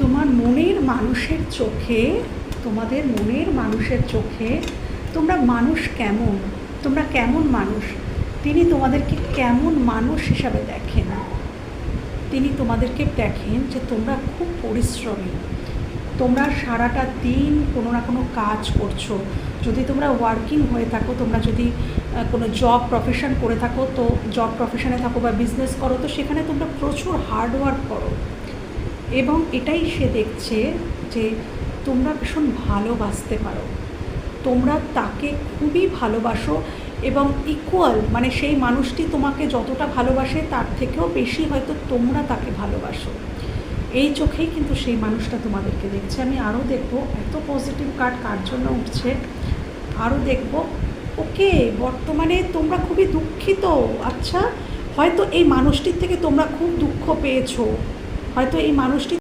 তোমার মনের মানুষের চোখে, তোমাদের মনের মানুষের চোখে তোমরা মানুষ কেমন, তোমরা কেমন মানুষ, তিনি তোমাদেরকে কেমন মানুষ হিসাবে দেখেন। তিনি তোমাদেরকে দেখেন যে তোমরা খুব পরিশ্রমী, তোমরা সারাটা দিন কোনো না কোনো কাজ করছো। যদি তোমরা ওয়ার্কিং হয়ে থাকো, তোমরা যদি কোনো জব প্রফেশন করে থাকো, তো জব প্রফেশনে থাকো বা বিজনেস করো, তো সেখানে তোমরা প্রচুর হার্ডওয়ার্ক করো। এবং এটাই সে দেখছে যে তোমরা ভীষণ ভালোবাসতে পারো, তোমরা তাকে খুবই ভালোবাসো এবং ইকুয়াল, মানে সেই মানুষটি তোমাকে যতটা ভালোবাসে তার থেকেও বেশি হয়তো তোমরা তাকে ভালোবাসো। এই চোখেই কিন্তু সেই মানুষটা তোমাদেরকে দেখছে। আমি আরও দেখবো এত পজিটিভ কার্ড কার জন্য উঠছে, আরও দেখবো। ওকে, বর্তমানে তোমরা খুবই দুঃখিত। আচ্ছা, হয়তো এই মানুষটির থেকে তোমরা খুব দুঃখ পেয়েছো, হয়তো এই মানুষটি